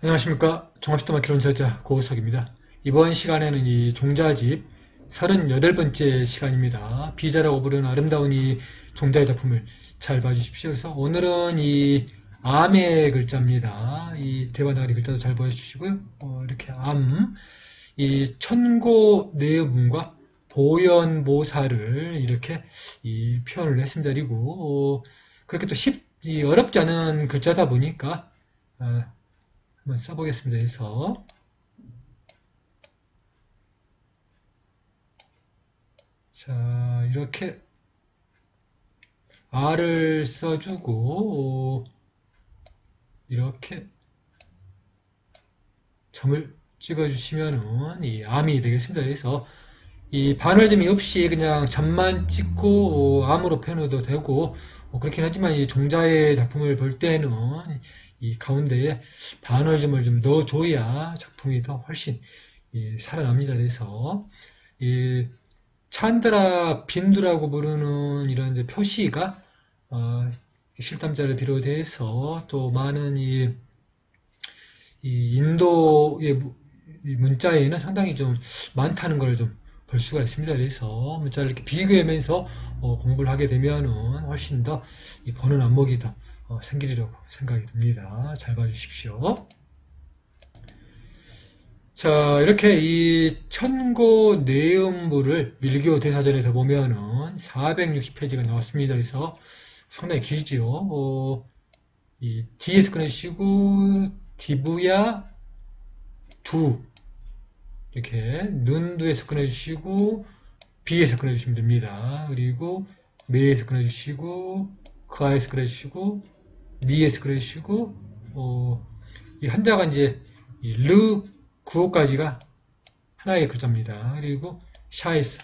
안녕하십니까. 종합시대마켓론 저자 고우석입니다. 이번 시간에는 이 종자집 38번째 시간입니다. 비자라고 부르는 아름다운 이 종자의 작품을 잘 봐주십시오. 그래서 오늘은 이 암의 글자입니다. 이 대바다리 글자도 잘 보여주시고요. 이렇게 암, 이 천고 내음과 보현모사를 이렇게 이 표현을 했습니다. 그리고 그렇게 또 어렵지 않은 글자다 보니까 한번 써보겠습니다. 해서 자 이렇게 R을 써주고 이렇게 점을 찍어주시면은 이 암이 되겠습니다. 그래서 이 반월점이 없이 그냥 점만 찍고 암으로 표현해도 되고 그렇긴 하지만 이 종자의 작품을 볼 때는 이 가운데에 반월점을 좀 넣어줘야 작품이 더 훨씬 살아납니다. 그래서 이 찬드라 빈두라고 부르는 이런 이제 표시가 실담자를 비롯해서 또 많은 이 인도의 문자에는 상당히 좀 많다는 걸 좀 볼 수가 있습니다. 그래서 문자를 이렇게 비교하면서 공부를 하게 되면은 훨씬 더 이 보는 안목이 더 생기리라고 생각이 듭니다. 잘 봐주십시오. 자, 이렇게 이 천고 내음부를 밀교 대사전에서 보면은 460페이지가 나왔습니다. 그래서 상당히 길지요. 이 D에서 끊으시고 디부야 두 이렇게 눈두에서 끊어주시고 B에서 끊어주시면 됩니다. 그리고 매에서 끊어주시고 그아에서 끊어주시고 니에서 끊어주시고 이 한자가 이제 르 구호까지가 하나의 글자입니다. 그리고 샤에서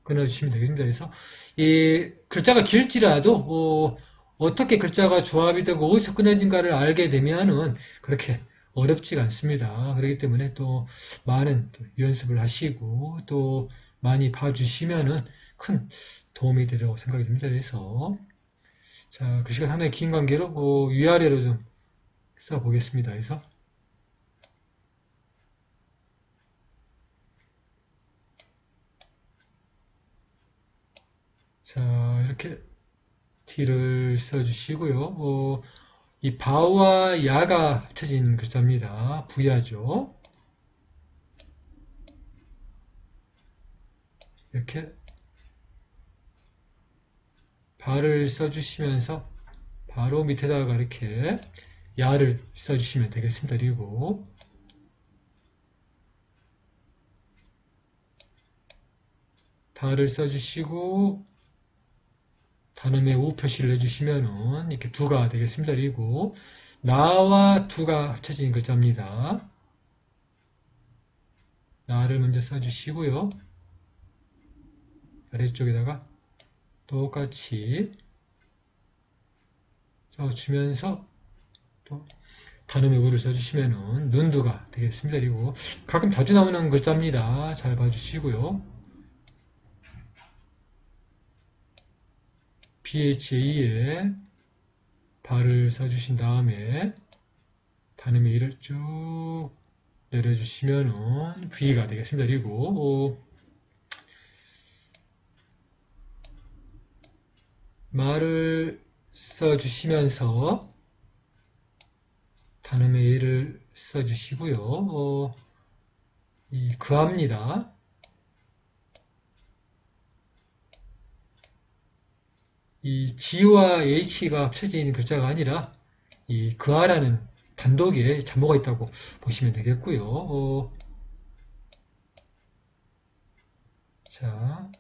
끊어주시면 되겠습니다. 그래서 이 글자가 길지라도 어떻게 글자가 조합이 되고 어디서 끊어진가를 알게 되면은 그렇게 어렵지가 않습니다. 그렇기 때문에 또 많은 연습을 하시고 또 많이 봐주시면은 큰 도움이 되리라고 생각이 듭니다. 그래서 자, 글씨가 상당히 긴 관계로 위아래로 좀 써보겠습니다. 그래서 자, 이렇게 T를 써주시고요. 이 바와 야가 합쳐진 글자입니다. 부야죠. 이렇게 바를 써주시면서 바로 밑에다가 이렇게 야를 써주시면 되겠습니다. 그리고 다를 써주시고 단음에 우 표시를 해주시면은 이렇게 두가 되겠습니다. 그리고 나와 두가 합쳐진 글자입니다. 나를 먼저 써주시고요. 아래쪽에다가 똑같이 써주면서 또 단음에 우를 써주시면은 눈두가 되겠습니다. 그리고 가끔 자주 나오는 글자입니다. 잘 봐주시고요. PHA에 발을 써주신 다음에 단음의 이를 쭉 내려주시면은 V가 되겠습니다. 그리고 말을 써주시면서 단음의 이를 써주시고요. 이 그합니다. 이 G와 H가 합쳐진 글자가 아니라 이 그아라는 단독에 잠모가 있다고 보시면 되겠고요. 자,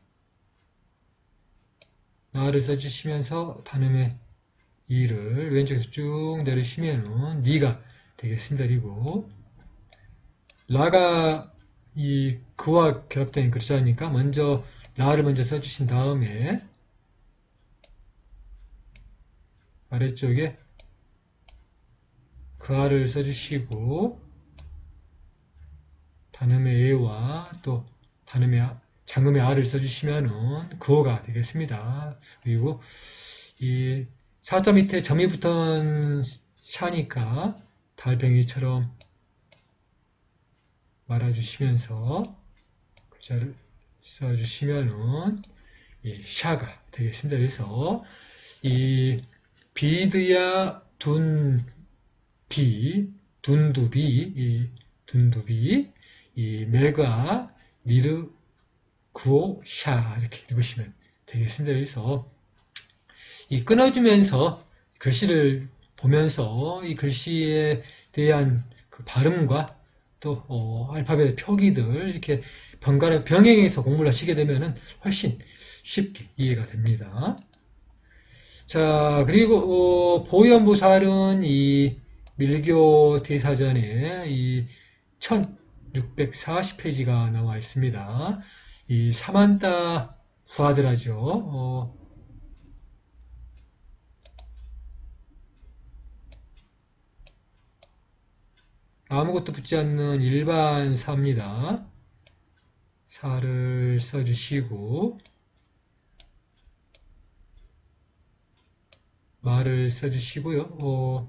나를 써주시면서 단음의 이를 왼쪽에서 쭉 내리시면은 니가 되겠습니다. 그리고 라가 이 그와 결합된 글자니까 먼저 라를 먼저 써주신 다음에 아래쪽에 그아를 써주시고 단음의 에와 또 단음의 장음의 아를 써주시면은 그어가 되겠습니다. 그리고 이 사자 밑에 점이 붙은 샤니까 달팽이처럼 말아주시면서 글자를 써주시면은 이 샤가 되겠습니다. 그래서 이 비드야 둔비, 둔두비, 이 둔두비, 이 메가 니르 구오 샤 이렇게 읽으시면 되겠습니다. 그래서 이 끊어주면서 글씨를 보면서 이 글씨에 대한 그 발음과 또 알파벳 표기들 이렇게 병행해서 공부를 하시게 되면은 훨씬 쉽게 이해가 됩니다. 자, 그리고 보현보살은 이 밀교 대사전에 이 1640페이지가 나와 있습니다. 이 사만타 부하드라죠. 아무것도 붙지 않는 일반 사입니다. 사를 써주시고 말을 써주시고요.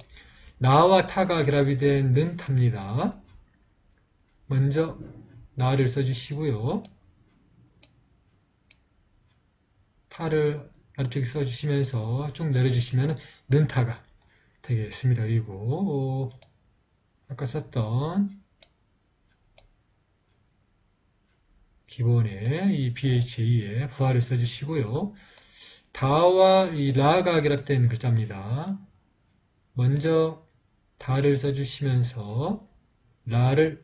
나와 타가 결합이 된 는 탑니다. 먼저 나를 써주시고요. 타를 아래쪽에 써주시면서 쭉 내려주시면 는 타가 되겠습니다. 그리고 아까 썼던 기본의 이 BHA에 부하를 써주시고요. 다와 이 라가 결합된 글자입니다. 먼저 다를 써주시면서 라를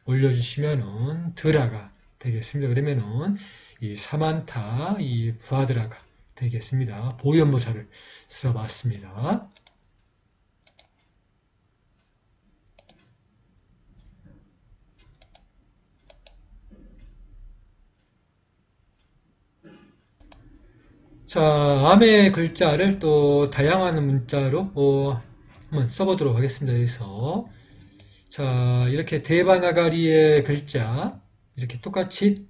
올려주시면은 드라가 되겠습니다. 그러면은 이 사만타, 이 부하드라가 되겠습니다. 보현보살을 써봤습니다. 자, 암의 글자를 또 다양한 문자로 한번 써보도록 하겠습니다. 그래서 자, 이렇게 데바나가리의 글자 이렇게 똑같이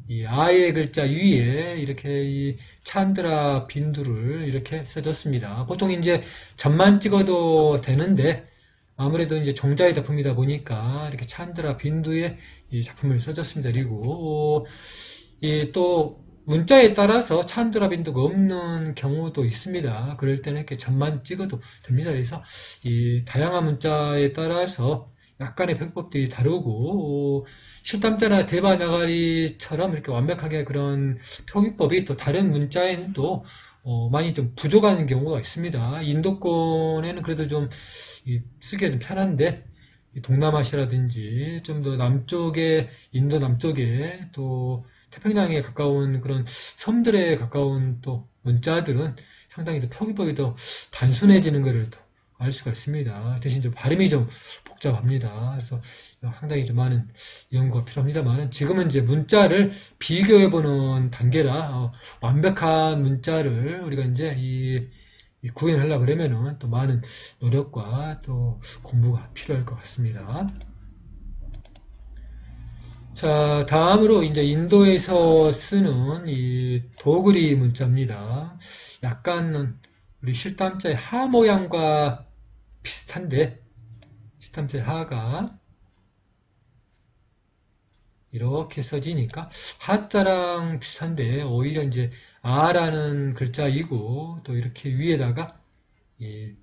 이 아의 글자 위에 이렇게 이 찬드라 빈두를 이렇게 써줬습니다. 보통 이제 점만 찍어도 되는데 아무래도 이제 종자의 작품이다 보니까 이렇게 찬드라 빈두에 이 작품을 써줬습니다. 그리고 또 문자에 따라서 찬드라 빈두가 없는 경우도 있습니다. 그럴 때는 이렇게 점만 찍어도 됩니다. 그래서 이 다양한 문자에 따라서 약간의 표기법들이 다르고 실담자나 대바나가리처럼 이렇게 완벽하게 그런 표기법이 또 다른 문자에는 또 많이 좀 부족한 경우가 있습니다. 인도권에는 그래도 좀 쓰기가 좀 편한데 동남아시아라든지 좀 더 남쪽에 인도 남쪽에 또 태평양에 가까운 그런 섬들에 가까운 또 문자들은 상당히 더 표기법이 더 단순해지는 것을 또 알 수가 있습니다. 대신 좀 발음이 좀 복잡합니다. 그래서 상당히 좀 많은 연구가 필요합니다만 지금은 이제 문자를 비교해보는 단계라 완벽한 문자를 우리가 이제 구현하려고 그러면은 또 많은 노력과 또 공부가 필요할 것 같습니다. 자, 다음으로 이제 인도에서 쓰는 이 도그리 문자입니다. 약간 우리 실담자의 하 모양과 비슷한데, 실담자의 하가 이렇게 써지니까 하자랑 비슷한데 오히려 이제 아라는 글자이고 또 이렇게 위에다가 이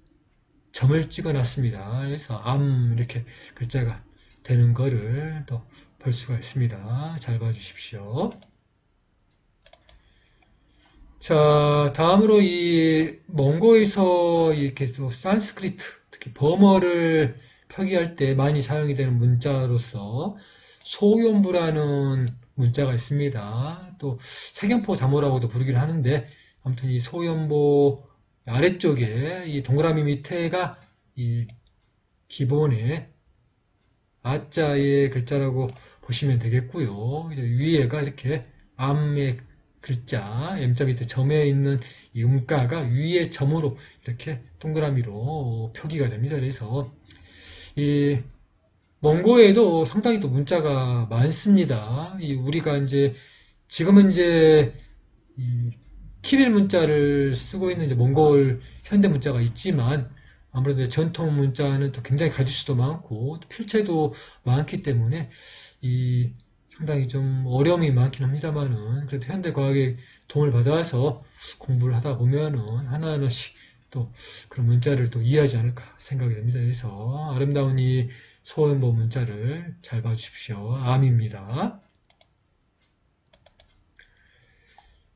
점을 찍어 놨습니다. 그래서 암 이렇게 글자가 되는 거를 또 볼 수가 있습니다. 잘 봐주십시오. 자, 다음으로 이 몽고에서 이렇게 또 산스크리트, 특히 버머를 표기할 때 많이 사용이 되는 문자로서 소연부라는 문자가 있습니다. 또 세경포 자모라고도 부르기를 하는데 아무튼 이 소연보 아래쪽에 이 동그라미 밑에가 이 기본의 아자의 글자라고 보시면 되겠고요. 위에가 이렇게 암의 글자, M자 밑에 점에 있는 이 음가가 위에 점으로 이렇게 동그라미로 표기가 됩니다. 그래서 이 몽고에도 상당히 또 문자가 많습니다. 우리가 이제 지금은 이제 이 키릴 문자를 쓰고 있는 이제 몽골 현대 문자가 있지만 아무래도 전통 문자는 또 굉장히 가짓수도 많고 또 필체도 많기 때문에 이 상당히 좀 어려움이 많긴 합니다만은 그래도 현대 과학의 도움을 받아서 공부를 하다 보면은 하나하나씩 또 그런 문자를 또 이해하지 않을까 생각이 됩니다. 그래서 아름다운 이 소음보 문자를 잘 봐주십시오. 암입니다.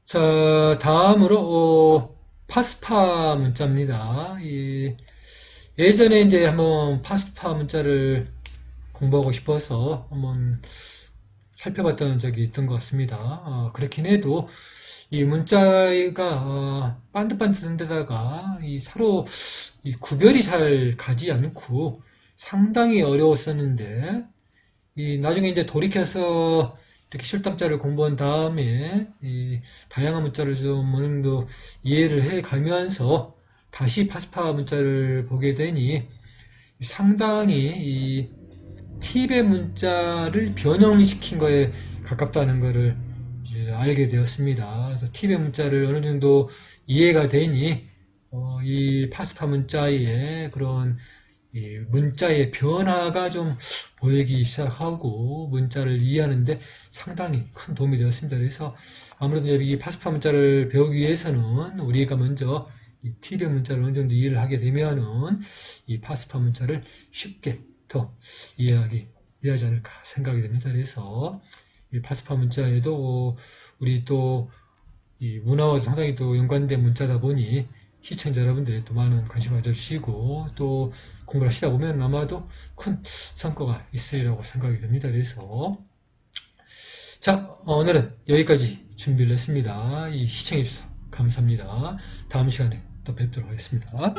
자, 다음으로 파스파 문자입니다. 예전에 이제 한번 파스파 문자를 공부하고 싶어서 한번 살펴봤던 적이 있던 것 같습니다. 그렇긴 해도 이 문자가 반듯반듯한 데다가 서로 구별이 잘 가지 않고 상당히 어려웠었는데 나중에 이제 돌이켜서 이렇게 실담자를 공부한 다음에 다양한 문자를 좀 어느 정도 이해를 해 가면서 다시 파스파 문자를 보게 되니 상당히 이 팁의 문자를 변형시킨 거에 가깝다는 것을 이제 알게 되었습니다. 그래서 팁의 문자를 어느 정도 이해가 되니 이 파스파 문자의 그런 이 문자의 변화가 좀 보이기 시작하고 문자를 이해하는데 상당히 큰 도움이 되었습니다. 그래서 아무래도 이 파스파 문자를 배우기 위해서는 우리가 먼저 이 팁의 문자를 어느 정도 이해를 하게 되면은 이 파스파 문자를 쉽게 더 이해하지 않을까 생각이 됩니다. 그래서 이 파스파 문자에도 우리 또 이 문화와 상당히 또 연관된 문자다 보니 시청자 여러분들이 또 많은 관심 가져주시고 또 공부를 하시다 보면 아마도 큰 성과가 있으리라고 생각이 됩니다. 그래서 자, 오늘은 여기까지 준비를 했습니다. 시청해주셔서 감사합니다. 다음 시간에 또 뵙도록 하겠습니다.